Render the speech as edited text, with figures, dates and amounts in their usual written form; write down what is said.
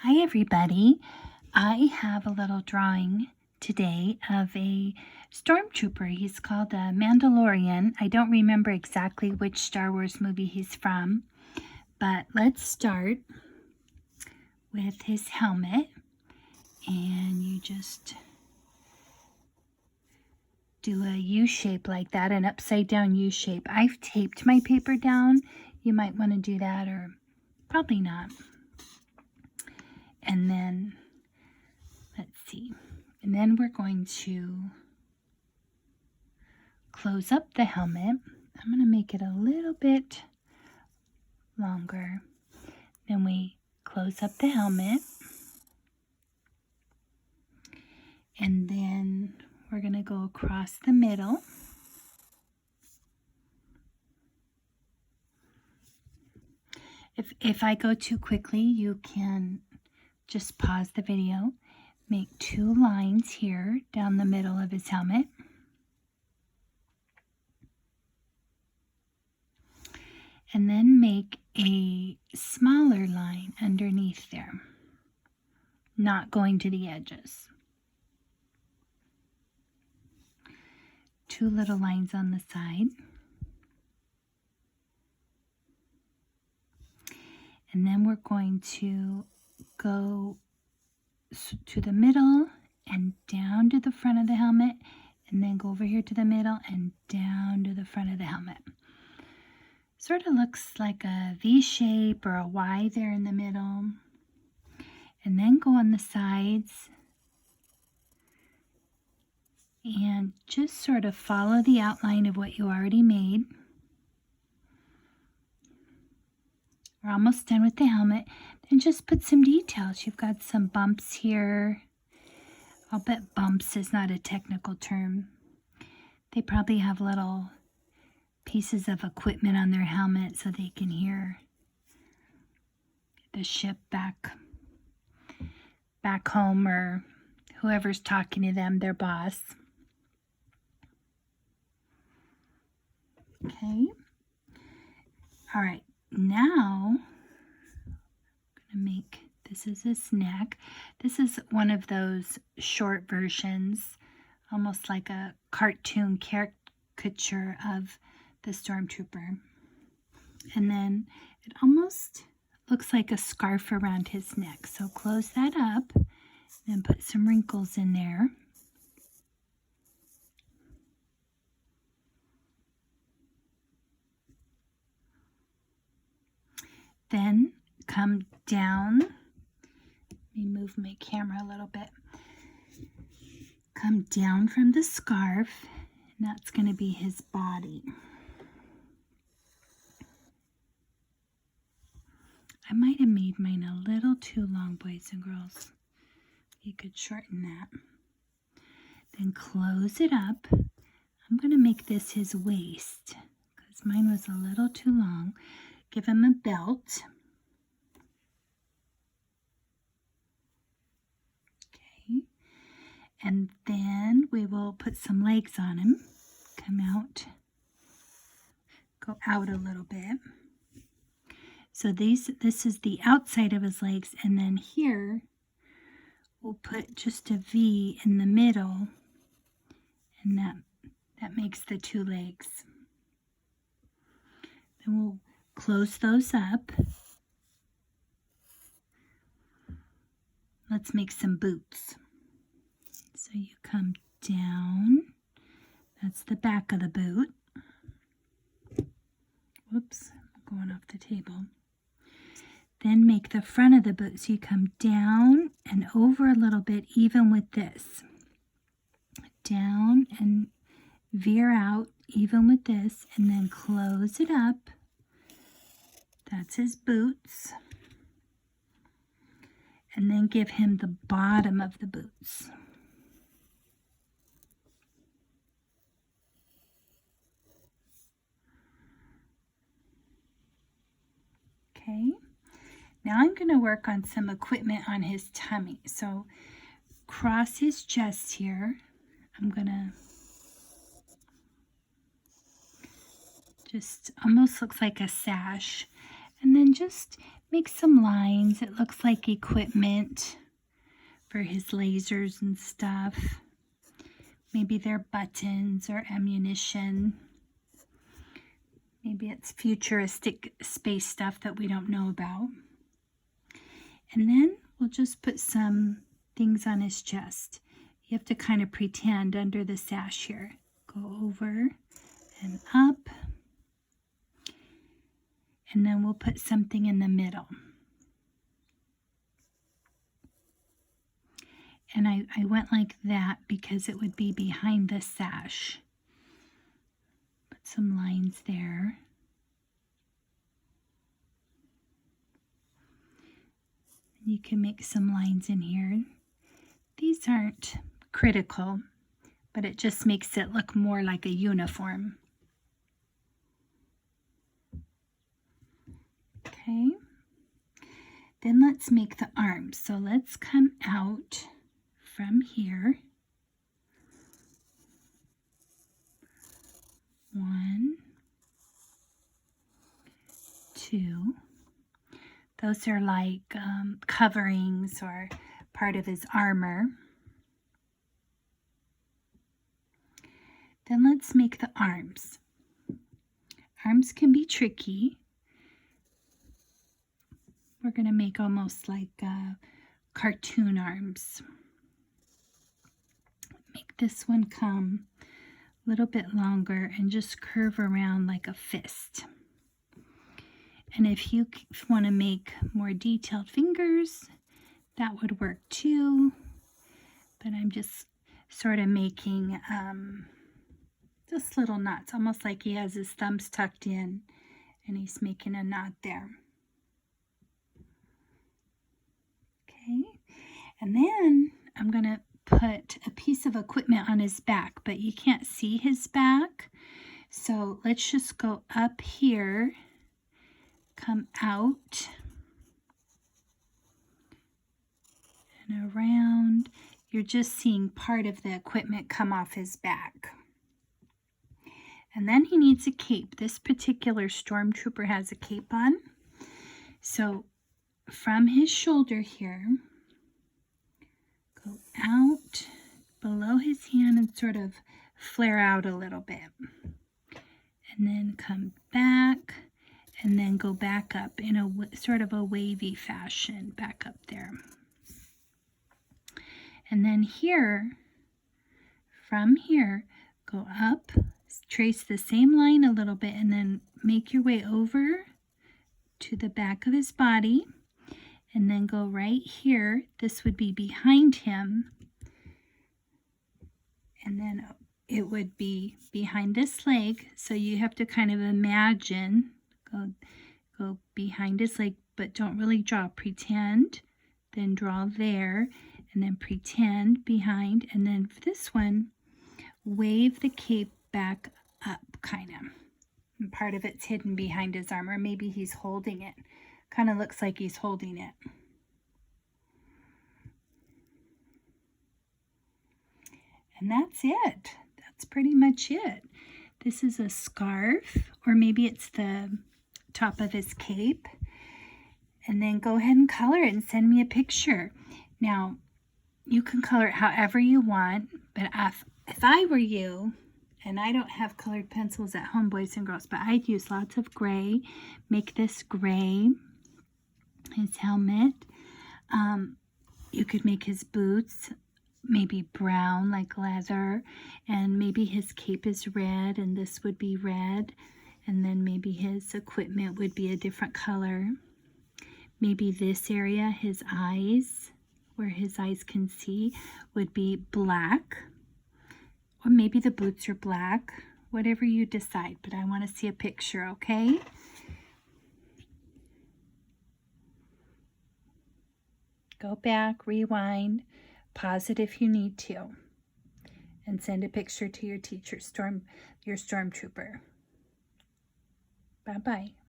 Hi everybody. I have a little drawing today of a Stormtrooper. He's called a Mandalorian. I don't remember exactly which Star Wars movie he's from, but let's start with his helmet. And you just do a U shape like that, an upside down U shape. I've taped my paper down. You might want to do that, or probably not. And then, let's see. And then we're going to close up the helmet. I'm going to make it a little bit longer. Then we close up the helmet. And then we're going to go across the middle. If I go too quickly, you can just pause the video. Make 2 lines here down the middle of his helmet. And then make a smaller line underneath there, not going to the edges. 2 little lines on the side. And then we're going to go to the middle and down to the front of the helmet, and then go over here to the middle and down to the front of the helmet. Sort of looks like a V shape or a Y there in the middle. And then go on the sides and just sort of follow the outline of what you already made. We're almost done with the helmet. Then just put some details. You've got some bumps here. I'll bet bumps is not a technical term. They probably have little pieces of equipment on their helmet so they can hear the ship back home, or whoever's talking to them, their boss. Okay. All right. Now, I'm going to make, this is his neck. This is one of those short versions, almost like a cartoon caricature of the Stormtrooper. And then it almost looks like a scarf around his neck. So close that up and put some wrinkles in there. Then come down. Let me move my camera a little bit. Come down from the scarf, and that's going to be his body. I might have made mine a little too long, boys and girls. You could shorten that. Then close it up. I'm going to make this his waist because mine was a little too long. Give him a belt. Okay. And then we will put some legs on him. Come out. Go out a little bit. So this is the outside of his legs. And then here we'll put just a V in the middle. And that makes the 2 legs. Then we'll close those up. Let's make some boots. So you come down. That's the back of the boot. Whoops, I'm going off the table. Then make the front of the boot. So you come down and over a little bit, even with this. Down and veer out, even with this, and then close it up. That's his boots. And then give him the bottom of the boots. Okay. Now I'm going to work on some equipment on his tummy. So cross his chest here. I'm going to just almost looks like a sash. And then just make some lines. It looks like equipment for his lasers and stuff. Maybe they're buttons or ammunition. Maybe it's futuristic space stuff that we don't know about. And then we'll just put some things on his chest. You have to kind of pretend under the sash here. Go over and up. And then we'll put something in the middle. And I went like that because it would be behind the sash. Put some lines there. You can make some lines in here. These aren't critical, but it just makes it look more like a uniform. Okay. Then let's make the arms. So let's come out from here. 1, 2. Those are like coverings or part of his armor. Then let's make the arms. Arms can be tricky. We're going to make almost like cartoon arms. Make this one come a little bit longer and just curve around like a fist. And if you want to make more detailed fingers, that would work too. But I'm just sort of making just little knots, almost like he has his thumbs tucked in and he's making a knot there. Okay, and then I'm going to put a piece of equipment on his back, but you can't see his back. So let's just go up here, come out, and around. You're just seeing part of the equipment come off his back. And then he needs a cape. This particular Stormtrooper has a cape on. So from his shoulder here, go out below his hand and sort of flare out a little bit. And then come back and then go back up in a sort of a wavy fashion, back up there. And then here, from here, go up, trace the same line a little bit, and then make your way over to the back of his body, and then go right here. This would be behind him, and then it would be behind this leg. So you have to kind of imagine, go behind his leg, but don't really draw. Pretend, then draw there, and then pretend behind, and then for this one, wave the cape back up, kind of. And part of it's hidden behind his arm, or maybe he's holding it. Kind of looks like he's holding it. And that's it. That's pretty much it. This is a scarf, or maybe it's the top of his cape. And then go ahead and color it and send me a picture. Now, you can color it however you want, but if I were you, and I don't have colored pencils at home, boys and girls, but I'd use lots of gray. Make this gray, his helmet. You could make his boots maybe brown like leather, and maybe his cape is red and this would be red, and then maybe his equipment would be a different color. Maybe this area, his eyes, where his eyes can see, would be black. Or maybe the boots are black, whatever you decide, but I want to see a picture, okay? Go back, rewind, pause it if you need to, and send a picture to your teacher, your Stormtrooper. Bye-bye.